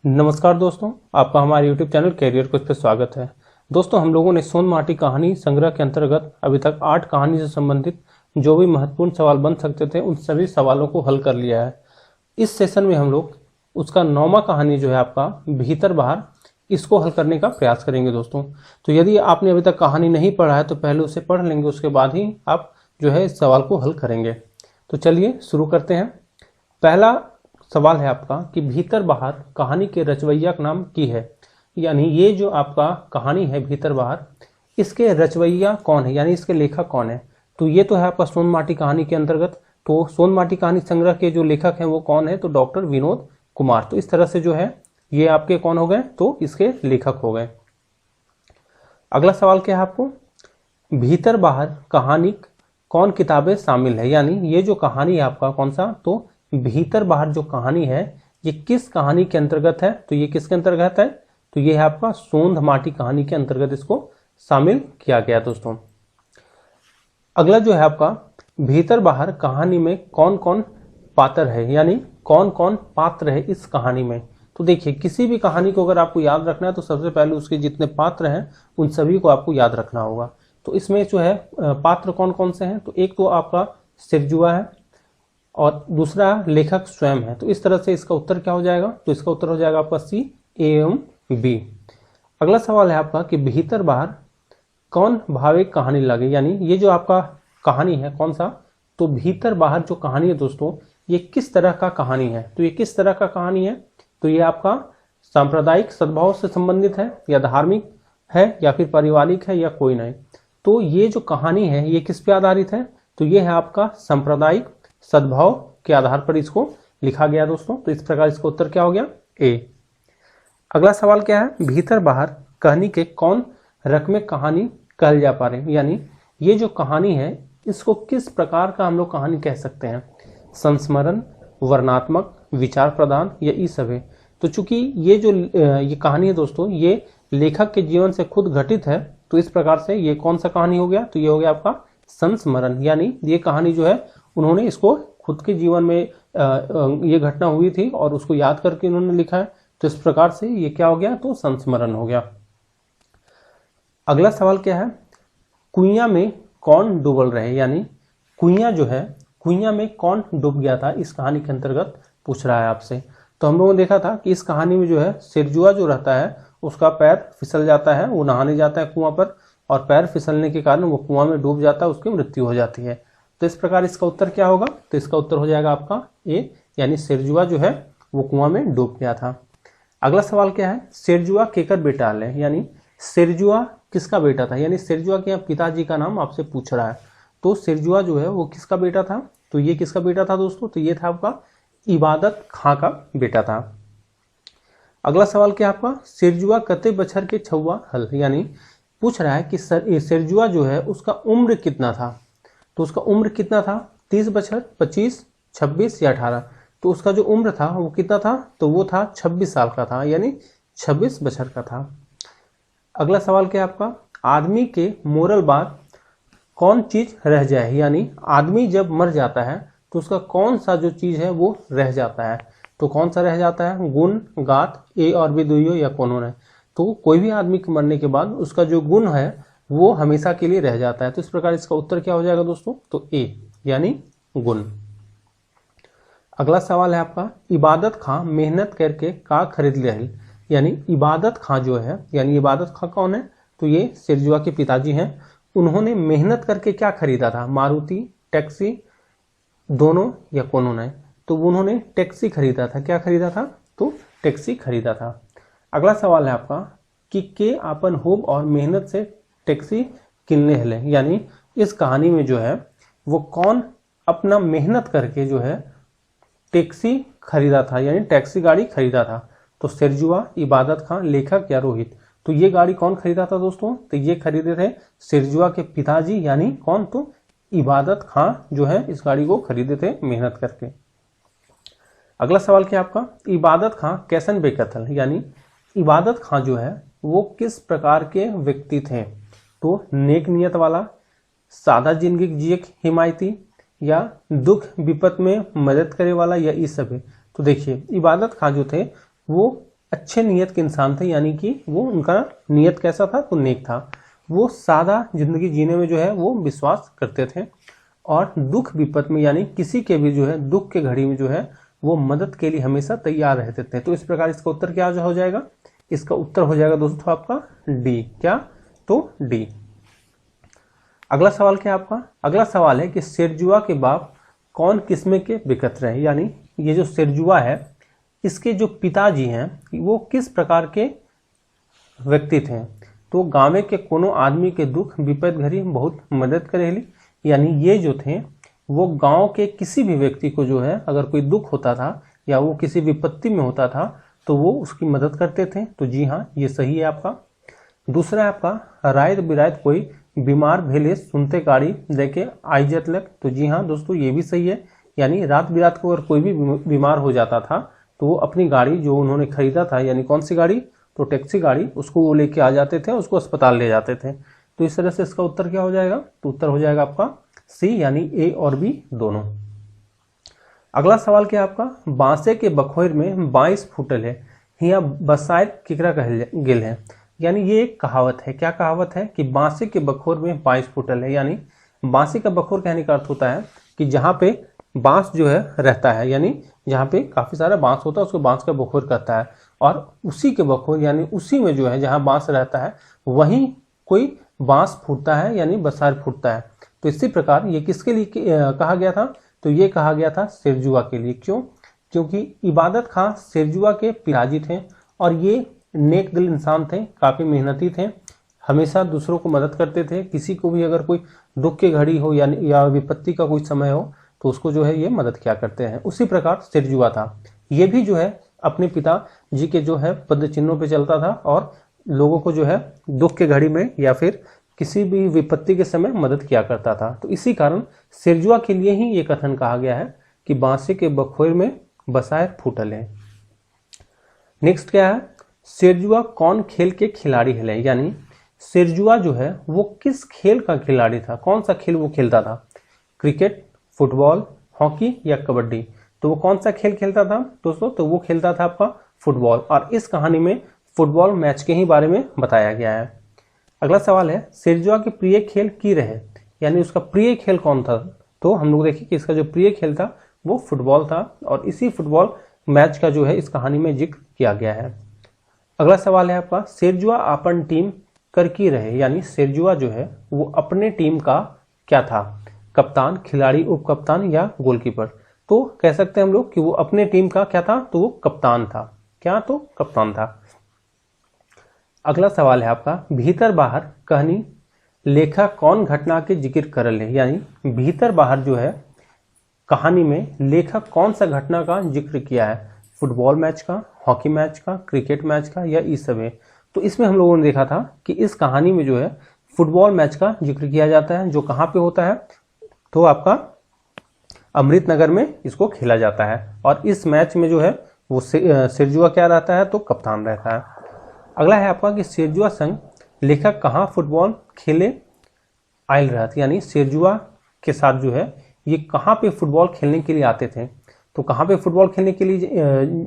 नमस्कार दोस्तों, आपका हमारे YouTube चैनल कैरियर कोच पे स्वागत है। दोस्तों, हम लोगों ने सोन माटी कहानी संग्रह के अंतर्गत अभी तक 8 कहानी से संबंधित जो भी महत्वपूर्ण सवाल बन सकते थे उन सभी सवालों को हल कर लिया है। इस सेशन में हम लोग उसका 9वां कहानी जो है आपका भीतर बाहर, इसको हल करने का प्रयास करेंगे दोस्तों। तो यदि आपने अभी तक कहानी नहीं पढ़ा है तो पहले उसे पढ़ लेंगे, उसके बाद ही आप जो है इस सवाल को हल करेंगे। तो चलिए शुरू करते हैं। पहला सवाल है आपका कि भीतर बाहर कहानी के रचवैया का नाम की है। यानी ये जो आपका कहानी है भीतर बाहर, इसके रचवैया कौन है, यानी इसके लेखक कौन है। तो ये तो है आपका सोन माटी कहानी के अंतर्गत। तो सोन माटी कहानी संग्रह के जो लेखक हैं वो कौन है, तो डॉक्टर विनोद कुमार। तो इस तरह से जो है ये आपके कौन हो गए, तो इसके लेखक हो गए। अगला सवाल क्या है आपको, भीतर बाहर कहानी कौन किताबें शामिल है। यानी ये जो कहानी है आपका कौन सा, तो भीतर बाहर जो कहानी है ये किस कहानी के अंतर्गत है। तो ये किसके अंतर्गत है, तो ये है आपका सोंध माटी कहानी के अंतर्गत इसको शामिल किया गया दोस्तों। अगला जो है आपका, भीतर बाहर कहानी में कौन कौन पात्र है, यानी कौन कौन पात्र है इस कहानी में। तो देखिए, किसी भी कहानी को अगर आपको याद रखना है तो सबसे पहले उसके जितने पात्र हैं उन सभी को आपको याद रखना होगा। तो इसमें जो है पात्र कौन कौन से हैं, तो एक तो आपका सिरजुआ है और दूसरा लेखक स्वयं है। तो इस तरह से इसका उत्तर क्या हो जाएगा, तो इसका उत्तर हो जाएगा आपका सी, ए एवं बी। अगला सवाल है आपका कि भीतर बाहर कौन भाविक कहानी लगे। यानी ये जो आपका कहानी है कौन सा, तो भीतर बाहर जो कहानी है दोस्तों ये किस तरह का कहानी है। तो ये किस तरह का कहानी है, तो ये आपका सांप्रदायिक सद्भाव से संबंधित है या धार्मिक है या फिर पारिवारिक है या कोई नहीं। तो ये जो कहानी है ये किस पे आधारित है, तो ये है आपका सांप्रदायिक सद्भाव के आधार पर इसको लिखा गया दोस्तों। तो इस प्रकार इसका उत्तर क्या हो गया, ए। अगला सवाल क्या है, भीतर बाहर कहानी के कौन रकमे कहानी कहल जा पा रहे। यानी ये जो कहानी है इसको किस प्रकार का हम लोग कहानी कह सकते हैं, संस्मरण, वर्णनात्मक, विचार प्रदान या ई सब है। तो चूंकि ये जो ये कहानी है दोस्तों ये लेखक के जीवन से खुद घटित है, तो इस प्रकार से ये कौन सा कहानी हो गया, तो ये हो गया आपका संस्मरण। यानी ये कहानी जो है उन्होंने इसको खुद के जीवन में ये घटना हुई थी और उसको याद करके उन्होंने लिखा है। तो इस प्रकार से ये क्या हो गया, तो संस्मरण हो गया। अगला सवाल क्या है, कुइयां में कौन डूबल रहे। यानी कुइयां जो है, कुइयां में कौन डूब गया था इस कहानी के अंतर्गत पूछ रहा है आपसे। तो हम लोगों ने देखा था कि इस कहानी में जो है सिरजुआ जो रहता है उसका पैर फिसल जाता है, वो नहाने जाता है कुआं पर और पैर फिसलने के कारण वो कुआं में डूब जाता है, उसकी मृत्यु हो जाती है। तो इस प्रकार इसका उत्तर क्या होगा, तो इसका उत्तर हो जाएगा आपका ए, यानी सिरजुआ जो है वो कुआं में डूब गया था। अगला सवाल क्या है, सिरजुआ केकर बेटा है। यानी सिरजुआ किसका बेटा था, यानी सिरजुआ के पिताजी का नाम आपसे पूछ रहा है। तो सिरजुआ जो है वो किसका बेटा था, तो ये किसका बेटा था दोस्तों, तो ये था आपका इबादत खां का बेटा था। अगला सवाल क्या आपका, सिरजुआ कते बछर के छुआ हल। यानी पूछ रहा है कि सिरजुआ जो है उसका उम्र कितना था। तो उसका उम्र कितना था, 30 बछर, 25, 26 या 18। तो उसका जो उम्र था वो कितना था, तो वो था 26 साल का था, यानी 26 बछर का था। अगला सवाल क्या आपका, आदमी के मोरल बाद कौन चीज रह जाए। यानी आदमी जब मर जाता है तो उसका कौन सा जो चीज है वो रह जाता है। तो कौन सा रह जाता है, गुण, गात, ए और बी दुइयो या कोनो नहीं। तो कोई भी आदमी के मरने के बाद उसका जो गुण है वो हमेशा के लिए रह जाता है। तो इस प्रकार इसका उत्तर क्या हो जाएगा दोस्तों, तो ए, यानी गुण। अगला सवाल है आपका, इबादत खां मेहनत करके का खरीद ले। यानी इबादत खां जो है, यानी इबादत खां कौन है, तो ये सिरजुआ के पिताजी हैं। उन्होंने मेहनत करके क्या खरीदा था, मारुति, टैक्सी, दोनों या कोनो नहीं। तो उन्होंने टैक्सी खरीदा था, क्या खरीदा था, तो टैक्सी खरीदा था। अगला सवाल है आपका कि के आपन होब और मेहनत से टैक्सी किनने हले। यानी इस कहानी में जो है वो कौन अपना मेहनत करके जो है टैक्सी खरीदा था, यानी टैक्सी गाड़ी खरीदा था। तो सिरजुआ, इबादत खां, लेखक या रोहित। तो ये गाड़ी कौन खरीदा था दोस्तों, तो ये खरीदे थे सिरजुआ के पिताजी, यानी कौन, तो इबादत खां जो है इस गाड़ी को खरीदे थे मेहनत करके। अगला सवाल क्या आपका, इबादत खां कैसन बेकथल। यानी इबादत खां जो है वो किस प्रकार के व्यक्ति थे। तो नेक नियत वाला, सादा जिंदगी जिए हिमायती या दुख विपत में मदद करे वाला या इस सब है। तो देखिए इबादत खां जो थे वो अच्छे नियत के इंसान थे, यानी कि वो उनका नियत कैसा था, तो नेक था। वो सादा जिंदगी जीने में जो है वो विश्वास करते थे और दुख विपत में यानी किसी के भी जो है दुख के घड़ी में जो है वो मदद के लिए हमेशा तैयार रहते थे। तो इस प्रकार इसका उत्तर क्या हो जाएगा, इसका उत्तर हो जाएगा दोस्तों आपका डी। क्या, तो डी। अगला सवाल क्या आपका, अगला सवाल है कि शेरजुआ के बाप कौन किस्म के विकट रहे, यानी ये जो शेरजुआ है इसके जो पिताजी हैं वो किस प्रकार के व्यक्ति थे। तो गाँव के कोनो आदमी के दुख विपद घड़ी बहुत मदद करेली, यानी ये जो थे वो गांव के किसी भी व्यक्ति को जो है अगर कोई दुख होता था या वो किसी विपत्ति में होता था तो वो उसकी मदद करते थे। तो जी हाँ, ये सही है आपका। दूसरा है आपका रायत बिरायत कोई बीमार भेले सुनते गाड़ी देके आई जत लग। तो जी हाँ दोस्तों, ये भी सही है, यानी रात बिरात को अगर कोई भी बीमार हो जाता था तो वो अपनी गाड़ी जो उन्होंने खरीदा था, यानी कौन सी गाड़ी, तो टैक्सी गाड़ी, उसको वो लेके आ जाते थे, उसको अस्पताल ले जाते थे। तो इस तरह से इसका उत्तर क्या हो जाएगा, तो उत्तर हो जाएगा आपका सी, यानी ए और बी दोनों। अगला सवाल क्या आपका, बांसे के बखोर में 22 फुटल है, यहाँ बसायत किकरा कहल गेल है। यानी ये एक कहावत है। क्या कहावत है कि बांसे के बखोर में 22 फुटल है, यानी बांसे का बखोर कहने का अर्थ होता है कि जहाँ पे बांस जो है रहता है, यानी जहाँ पे काफी सारा बांस होता है उसको बांस का बखोर कहता है, और उसी के बखोर यानी उसी में जो है जहाँ बांस रहता है वहीं कोई बांस फूटता है, यानी बसार फूटता है। तो इसी प्रकार ये किसके लिए कहा गया था, तो ये कहा गया था शेरजुआ के लिए। क्यों, क्योंकि इबादत खां शेरजुआ के पिताजी थे और ये नेक दिल इंसान थे, काफी मेहनती थे, हमेशा दूसरों को मदद करते थे। किसी को भी अगर कोई दुख की घड़ी हो या विपत्ति का कोई समय हो तो उसको जो है ये मदद किया करते हैं। उसी प्रकार शेरजुआ था, ये भी जो है अपने पिता जी के जो है पद चिन्हों पे चलता था और लोगों को जो है दुख के घड़ी में या फिर किसी भी विपत्ति के समय मदद किया करता था। तो इसी कारण शेरजुआ के लिए ही ये कथन कहा गया है कि बांसे के बखोर में बसाए फूटल है। नेक्स्ट क्या है, शेरजुआ कौन खेल के खिलाड़ी है, यानी शेरजुआ जो है वो किस खेल का खिलाड़ी था, कौन सा खेल वो खेलता था, क्रिकेट, फुटबॉल, हॉकी या कबड्डी। तो वो कौन सा खेल खेलता था दोस्तों, तो वो खेलता था आपका फुटबॉल, और इस कहानी में फुटबॉल मैच के ही बारे में बताया गया है। अगला सवाल है, शेरजुआ के प्रिय खेल की रहे, यानी उसका प्रिय खेल कौन था। तो हम लोग देखिए कि इसका जो प्रिय खेल था वो फुटबॉल था, और इसी फुटबॉल मैच का जो है इस कहानी में जिक्र किया गया है। अगला सवाल है आपका, शेरजुआ अपन टीम कर की रहे, यानी शेरजुआ जो है वो अपने टीम का क्या था, कप्तान, खिलाड़ी, उप कप्तान या गोलकीपर। तो कह सकते हैं हम लोग कि वो अपने टीम का क्या था, तो वो कप्तान था। क्या, तो कप्तान था। अगला सवाल है आपका, भीतर बाहर कहानी लेखक कौन घटना के जिक्र करल है, यानी भीतर बाहर जो है कहानी में लेखक कौन सा घटना का जिक्र किया है, फुटबॉल मैच का, हॉकी मैच का, क्रिकेट मैच का या इस सब है। तो इसमें हम लोगों ने देखा था कि इस कहानी में जो है फुटबॉल मैच का जिक्र किया जाता है, जो कहाँ पे होता है, तो आपका अमृतनगर में इसको खेला जाता है, और इस मैच में जो है वो शेरजुआ क्या रहता है, तो कप्तान रहता है। अगला है आपका कि शेरजुआ संग लेखक कहाँ फुटबॉल खेले आयल रहा था, यानी शेरजुआ के साथ जो है ये कहाँ पे फुटबॉल खेलने के लिए आते थे। तो कहाँ पे फुटबॉल खेलने के लिए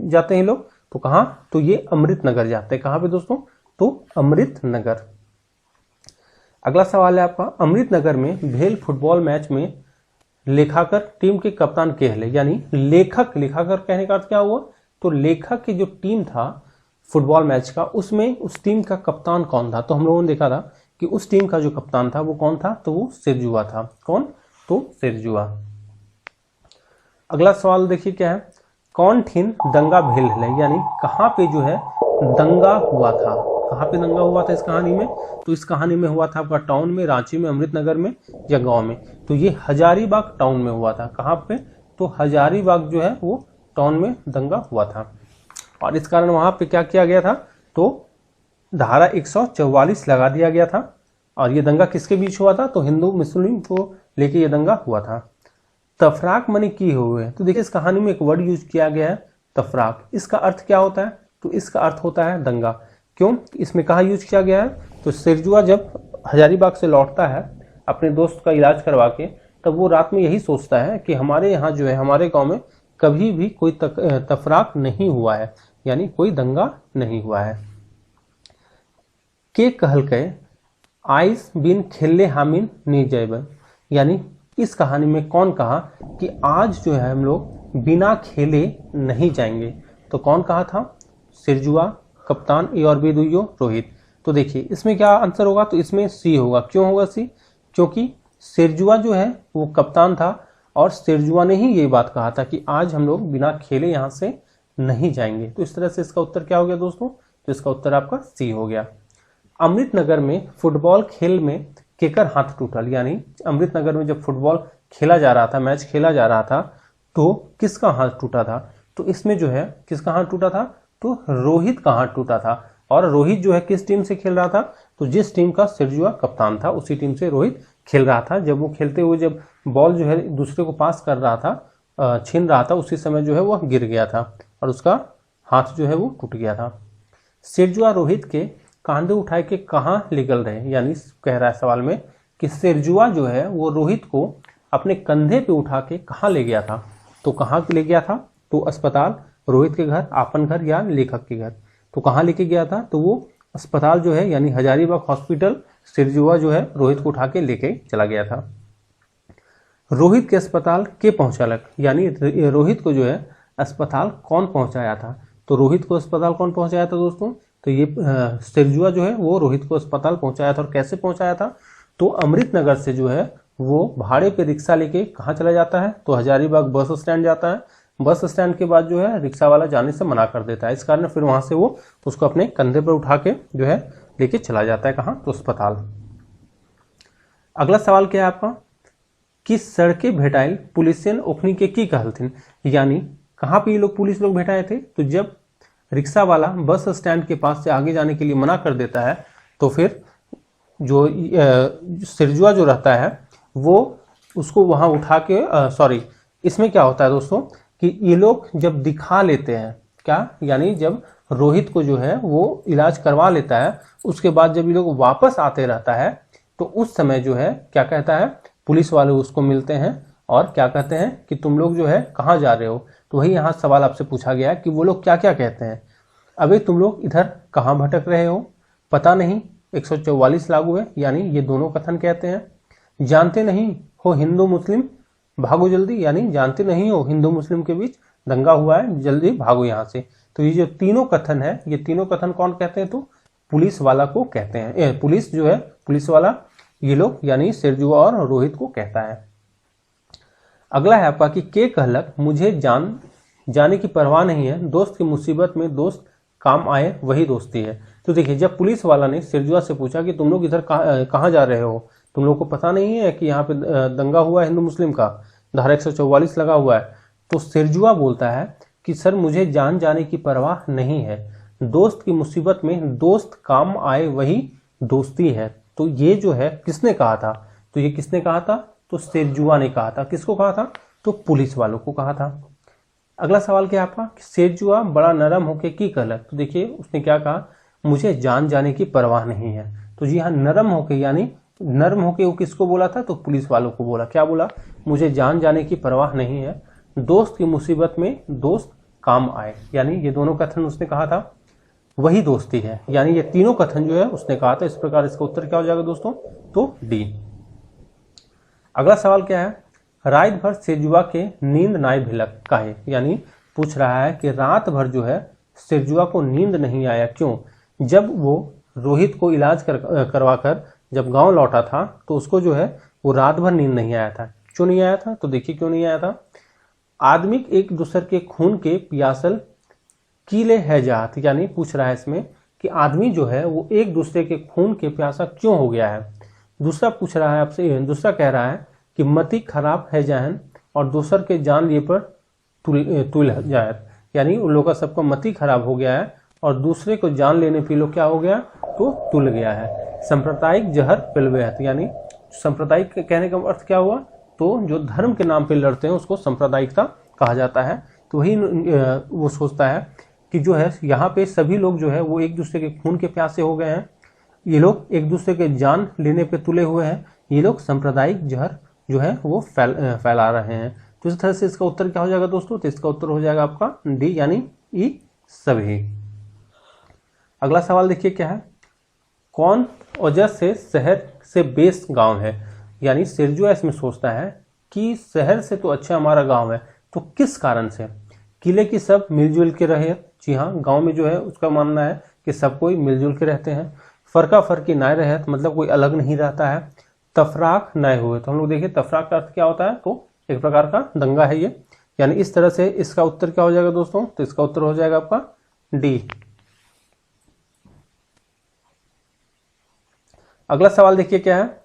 जाते हैं लोग, तो कहाँ, तो ये अमृतनगर जाते हैं। कहाँ पे दोस्तों, तो अमृतनगर। अगला सवाल है आपका, अमृतनगर में भेल फुटबॉल मैच में लेखाकर टीम के कप्तान के हले, यानी लेखाकर कहने का अर्थ क्या हुआ, तो लेखक की जो टीम था फुटबॉल मैच का उसमें उस टीम का कप्तान कौन था। तो हम लोगों ने देखा था कि उस टीम का जो कप्तान था वो कौन था, तो वो शेरजुआ था। कौन, तो शेरजुआ। अगला सवाल देखिए क्या है, कौन ठिन दंगा भेल है, यानी कहाँ पे जो है दंगा हुआ था, कहाँ पे दंगा हुआ था इस कहानी में, तो इस कहानी में हुआ था आपका टाउन में, रांची में, अमृतनगर में या गांव में। तो ये हजारीबाग टाउन में हुआ था। कहाँ पे, तो हजारीबाग जो है वो टाउन में दंगा हुआ था, और इस कारण वहां पे क्या किया गया था, तो धारा 144 लगा दिया गया था। और ये दंगा किसके बीच हुआ था, तो हिंदू मुस्लिम को लेके ये दंगा हुआ था। तफराक मनी की हुए, तो देखिए इस कहानी में एक वर्ड यूज किया गया है तफराक। इसका अर्थ क्या होता है, तो इसका अर्थ होता है दंगा। क्यों, इसमें कहाँ यूज किया गया है, तो शेरजुआ जब हजारीबाग से लौटता है अपने दोस्त का इलाज करवा के, तब वो रात में यही सोचता है कि हमारे यहाँ जो है हमारे गाँव में कभी भी कोई तफराक नहीं हुआ है, यानी कोई दंगा नहीं हुआ है। के कहल के आइस बिन खेले हामिन नी जयबन, यानी इस कहानी में कौन कहा कि आज जो है हम लोग बिना खेले नहीं जाएंगे। तो कौन कहा था? सिरजुआ, कप्तान ए और बी दुइयो, रोहित। तो देखिए इसमें क्या आंसर होगा, तो इसमें सी होगा। क्यों होगा सी? क्योंकि सिरजुआ जो है वो कप्तान था और सिरजुआ ने ही ये बात कहा था कि आज हम लोग बिना खेले यहाँ से नहीं जाएंगे। तो इस तरह से इसका उत्तर क्या हो गया दोस्तों? तो इसका उत्तर आपका सी हो गया। अमृतनगर में फुटबॉल खेल में केकर हाथ टूटल, यानी अमृतनगर में जब फुटबॉल खेला जा रहा था, मैच खेला जा रहा था, तो किसका हाथ टूटा था? तो इसमें जो है किसका हाथ टूटा था? तो रोहित का हाथ टूटा था। और रोहित जो है किस टीम से खेल रहा था? तो जिस टीम का सिरजुआ कप्तान था उसी टीम से रोहित खेल रहा था। जब वो खेलते हुए जब बॉल जो है दूसरे को पास कर रहा था, छीन रहा था, उसी समय जो है वो गिर गया था और उसका हाथ जो है वो टूट गया था। सिरजुआ रोहित के कांधे उठाए के कहाँ निकल रहे, यानी कह रहा है सवाल में कि सिरजुआ जो है वो रोहित को अपने कंधे पे उठा के कहाँ ले गया था। तो कहाँ ले गया था? तो अस्पताल, रोहित के घर, आपन घर या लेखक के घर। तो कहाँ लेके गया था? तो वो अस्पताल जो है यानी हजारीबाग हॉस्पिटल सिरजुआ जो है रोहित को उठा के लेके चला गया था। रोहित के अस्पताल के पहुंचालक, यानी रोहित को जो है अस्पताल कौन पहुंचाया था? तो रोहित को अस्पताल कौन पहुंचाया था दोस्तों? तो ये सिरजुआ जो है वो रोहित को अस्पताल पहुंचाया था। और कैसे पहुंचाया था? तो अमृतनगर से जो है वो भाड़े पे रिक्शा लेके कहाँ चला जाता है? तो हजारीबाग बस स्टैंड जाता है। बस स्टैंड के बाद जो है रिक्शा वाला जाने से मना कर देता है। इस कारण फिर वहां से वो उसको अपने कंधे पर उठा के जो है लेके चला जाता है। कहाँ? तो अस्पताल। अगला सवाल क्या है आपका कि सड़कें भेटाइल पुलिसियन ओखनी के की कहलथिन, यानी कहाँ पे ये लोग पुलिस लोग भेटाए थे? तो जब रिक्शा वाला बस स्टैंड के पास से आगे जाने के लिए मना कर देता है तो फिर जो सिरजुआ जो रहता है वो उसको वहां उठा के इसमें क्या होता है दोस्तों कि ये लोग जब दिखा लेते हैं क्या, यानी जब रोहित को जो है वो इलाज करवा लेता है, उसके बाद जब ये लोग वापस आते रहता है तो उस समय जो है क्या कहता है, पुलिस वाले उसको मिलते हैं और क्या कहते हैं कि तुम लोग जो है कहाँ जा रहे हो। तो वही यहाँ सवाल आपसे पूछा गया है कि वो लोग क्या क्या कहते हैं। अबे तुम लोग इधर कहाँ भटक रहे हो, पता नहीं 144 लागू है, यानी ये दोनों कथन कहते हैं। जानते नहीं हो हिंदू मुस्लिम, भागो जल्दी, यानी जानते नहीं हो हिंदू मुस्लिम के बीच दंगा हुआ है, जल्दी भागो यहाँ से। तो ये जो तीनों कथन है, ये तीनों कथन कौन कहते हैं? तो पुलिस वाला को कहते हैं। पुलिस जो है, पुलिस वाला ये लोग यानी सिरजुआ और रोहित को कहता है। अगला है आपका कि के कहलक मुझे जाने की परवाह नहीं है, दोस्त की मुसीबत में दोस्त काम आए वही दोस्ती है। तो देखिए जब पुलिस वाला ने सिरजुआ से पूछा कि तुम लोग इधर कहाँ जा रहे हो, तुम लोग को पता नहीं है कि यहाँ पे दंगा हुआ है हिंदू मुस्लिम का, धारा 144 लगा हुआ है, तो सिरजुआ बोलता है कि सर मुझे जाने की परवाह नहीं है, दोस्त की मुसीबत में दोस्त काम आए वही दोस्ती है। तो ये जो है किसने कहा था? तो ये किसने कहा था? तो सिरजुआ ने कहा था। किसको कहा था? तो पुलिस वालों को कहा था। अगला सवाल क्या आपका, सिरजुआ बड़ा नरम होके की कहलक। तो देखिए उसने क्या कहा, मुझे जाने की परवाह नहीं है। तो जी हाँ, नरम होके, यानी नरम होके वो किसको बोला था? तो पुलिस वालों को बोला। क्या बोला? मुझे जाने की परवाह नहीं है, दोस्त की मुसीबत में दोस्त काम आए, यानी ये दोनों कथन उसने कहा था वही दोस्ती है, यानी ये तीनों कथन जो है उसने कहा था। इस प्रकार इसका उत्तर क्या हो जाएगा दोस्तों? तो डी। अगला सवाल क्या है, रात भर सिरजुआ के नींद नाई भिलक काहे, यानी पूछ रहा है कि रात भर जो है सिरजुआ को नींद नहीं आया, क्यों? जब वो रोहित को इलाज करवा कर जब गांव लौटा था तो उसको जो है वो रात भर नींद नहीं आया था। क्यों नहीं आया था? तो देखिए क्यों नहीं आया था। आदमी एक दूसरे के खून के प्यासल कीले है जात, यानी पूछ रहा है इसमें कि आदमी जो है वो एक दूसरे के खून के प्यासा क्यों हो गया है। दूसरा पूछ रहा है आपसे, दूसरा कह रहा है कि मति खराब है जाहन और दूसर के जान लिए पर तुल जाए, यानी उन लोग का सबका मति खराब हो गया है और दूसरे को जान लेने पे लोग क्या हो गया? तो तुल गया है। सांप्रदायिक जहर पिलवेहत, यानी सांप्रदायिक कहने का अर्थ क्या हुआ? तो जो धर्म के नाम पे लड़ते हैं उसको सांप्रदायिकता कहा जाता है। तो वही वो सोचता है कि जो है यहाँ पे सभी लोग जो है वो एक दूसरे के खून के प्यासे हो गए हैं, ये लोग एक दूसरे के जान लेने पे तुले हुए हैं, ये लोग सांप्रदायिक जहर जो है वो फैला रहे हैं। तो इस तरह से इसका उत्तर क्या हो जाएगा दोस्तों? तो इसका उत्तर हो जाएगा आपका डी, यानी ई सभी। अगला सवाल देखिए क्या है, कौन वजह से शहर से बेस गांव है। यानी सिरजुआ इसमें सोचता है कि शहर से तो अच्छा हमारा गांव है, तो किस कारण से। किले की सब मिलजुल के रहे, जी हाँ, गांव में जो है उसका मानना है कि सब कोई मिलजुल के रहते हैं। फरका फरकी नाय रहे, मतलब कोई अलग नहीं रहता है। तफराक नाय हुए, तो हम लोग देखिए तफराक का अर्थ क्या होता है, तो एक प्रकार का दंगा है ये। यानी इस तरह से इसका उत्तर क्या हो जाएगा दोस्तों, तो इसका उत्तर हो जाएगा आपका डी। अगला सवाल देखिए क्या है,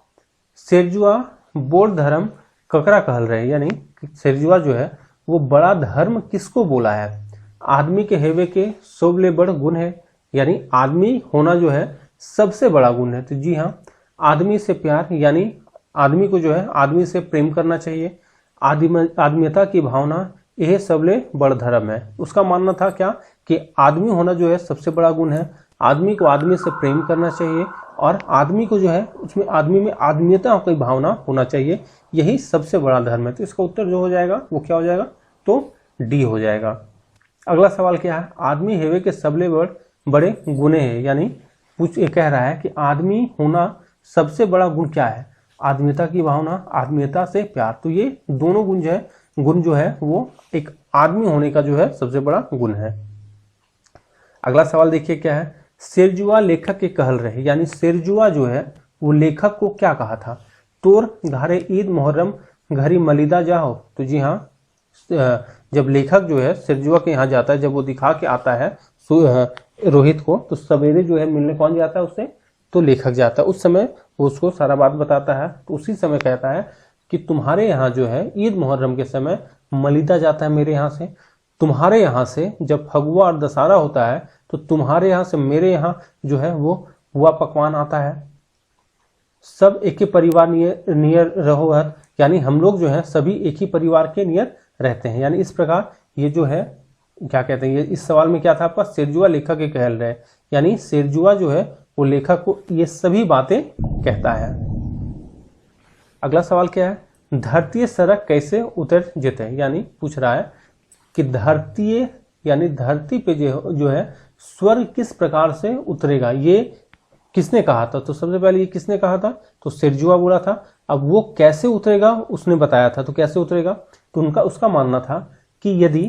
सिरजुआ बोड़ धर्म ककरा कहल रहे। यानी सिरजुआ जो है वो बड़ा धर्म किसको बोला है। आदमी के हेवे के सोबले बड़ गुण है, यानी आदमी होना जो है सबसे बड़ा गुण है। तो जी हाँ, आदमी से प्यार, यानी आदमी को जो है आदमी से प्रेम करना चाहिए। आदमीयता की भावना, यह सबले बड़ धर्म है। उसका मानना था क्या कि आदमी होना जो है सबसे बड़ा गुण है, आदमी को आदमी से प्रेम करना चाहिए, और आदमी को जो है उसमें आदमी में आदमीयता की भावना होना चाहिए, यही सबसे बड़ा धर्म है। तो इसका उत्तर जो हो जाएगा वो क्या हो जाएगा, तो डी हो जाएगा। अगला सवाल क्या है, आदमी हेवे के सबले बड़े गुणे हैं। यानी ये कह रहा है कि आदमी होना सबसे बड़ा गुण क्या है, आदमीयता की भावना, आदमीयता से प्यार। तो ये दोनों गुण जो है वो एक आदमी होने का जो है सबसे बड़ा गुण है। अगला सवाल देखिए क्या है, सिरजुआ लेखक के कहल रहे। यानी सिरजुआ जो है वो लेखक को क्या कहा था, तोर घरे ईद मुहर्रम घरी मलिदा जाओ। तो जी हाँ, जब लेखक जो है सिरजुआ के यहाँ जाता है, जब वो दिखा के आता है रोहित को, तो सवेरे जो है मिलने कौन जाता है उससे, तो लेखक जाता है। उस समय वो उसको सारा बात बताता है, तो उसी समय कहता है कि तुम्हारे यहाँ जो है ईद मुहर्रम के समय मलिदा जाता है मेरे यहाँ से, तुम्हारे यहाँ से जब फगुआ और दशहरा होता है तो तुम्हारे यहाँ से मेरे यहाँ जो है वो हुआ पकवान आता है। सब एक ही परिवार नियर रहो है, यानी हम लोग जो है सभी एक ही परिवार के नियर रहते हैं। यानी इस प्रकार ये जो है क्या कहते हैं, ये इस सवाल में क्या था आपका, सिरजुआ लेखक के कहल रहे। यानी सिरजुआ जो है वो लेखक को ये सभी बातें कहता है। अगला सवाल क्या है, धरती सड़क कैसे उतर जेते। यानी पूछ रहा है कि धरती, यानी धरती पे जो है स्वर्ग किस प्रकार से उतरेगा, ये किसने कहा था। तो सबसे पहले ये किसने कहा था, तो सिरजुआ बोला था। अब वो कैसे उतरेगा उसने बताया था, तो कैसे उतरेगा, तो उसका मानना था कि यदि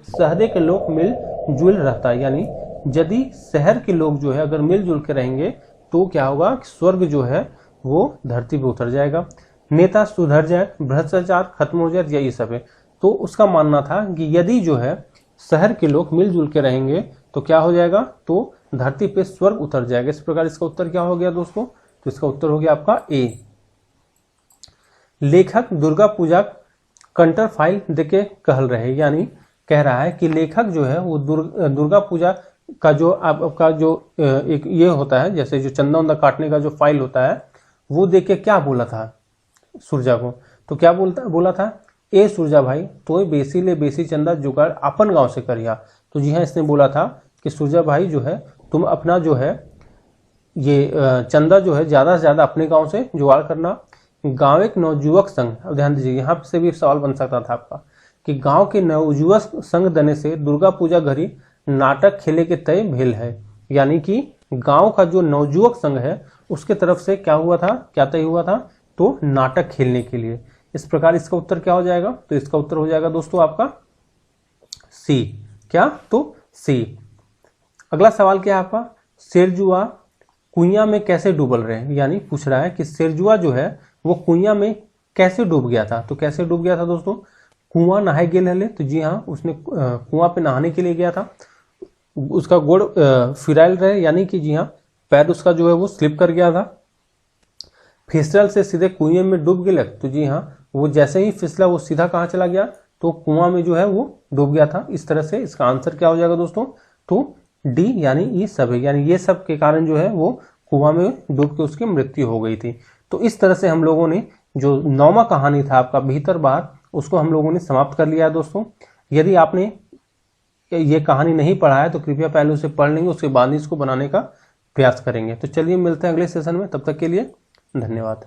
शहर के लोग मिलजुल रहता है, यानी यदि शहर के लोग जो है अगर मिलजुल के रहेंगे तो क्या होगा, स्वर्ग जो है वो धरती पे उतर जाएगा, नेता सुधर जाए, भ्रष्टाचार खत्म हो जाए, यही सब है। तो उसका मानना था कि यदि जो है शहर के लोग मिलजुल के रहेंगे तो क्या हो जाएगा, तो धरती पे स्वर्ग उतर जाएगा। इस प्रकार इसका उत्तर क्या हो गया दोस्तों, तो इसका उत्तर हो गया आपका ए। लेखक दुर्गा पूजा कंटर फाइल देके कहल रहे। यानी कह रहा है कि लेखक जो है वो दुर्गा पूजा का जो आपका जो एक ये होता है, जैसे जो चंदा उंदा काटने का जो फाइल होता है, वो देख के क्या बोला था सूरजा को, तो क्या बोला था, ए सूरजा भाई तो बेसी ले बेसी चंदा जुगाड़ अपन गांव से करिया। तो जी हाँ, इसने बोला था कि सूरजा भाई जो है तुम अपना जो है ये चंदा जो है ज्यादा से ज्यादा अपने गांव से जुगाड़ करना। गांव एक नवजुवक संघ, ध्यान दीजिए यहाँ से भी सवाल बन सकता था आपका, कि गांव के नवजुवक संघ दने से दुर्गा पूजा घड़ी नाटक खेले के तय भेल है। यानी कि गांव का जो नवजुवक संघ है उसके तरफ से क्या हुआ था, क्या तय हुआ था, तो नाटक खेलने के लिए। इस प्रकार इसका उत्तर क्या हो जाएगा, तो इसका उत्तर हो जाएगा दोस्तों आपका सी। क्या, तो सी। अगला सवाल क्या है आपका, सिरजुआ कुइया में कैसे डूबल रहे। यानी पूछ रहा है कि सिरजुआ जो है वो कुइया में कैसे डूब गया था। तो कैसे डूब गया था दोस्तों, कुआं नहाए गेल हले। तो जी हाँ, उसने कुआं पे नहाने के लिए गया था, उसका गोड़ फिराइल रहे, यानी कि जी हाँ पैर उसका जो है वो स्लिप कर गया था, फिसलन से सीधे कुएं में डूब गया। तो जी हाँ, वो जैसे ही फिसला वो सीधा कहाँ चला गया, तो कुआं में जो है वो डूब गया था। इस तरह से इसका आंसर क्या हो जाएगा दोस्तों, तो डी, यानी ये सब है, यानी ये सब के कारण जो है वो कुआं में डूब के उसकी मृत्यु हो गई थी। तो इस तरह से हम लोगों ने जो 9वां कहानी था आपका भीतर बाहर, उसको हम लोगों ने समाप्त कर लिया है दोस्तों। यदि आपने ये कहानी नहीं पढ़ा है तो कृपया पहले उसे पढ़ लेंगे, उसके बाद ही इसको बनाने का प्रयास करेंगे। तो चलिए मिलते हैं अगले सेशन में, तब तक के लिए धन्यवाद।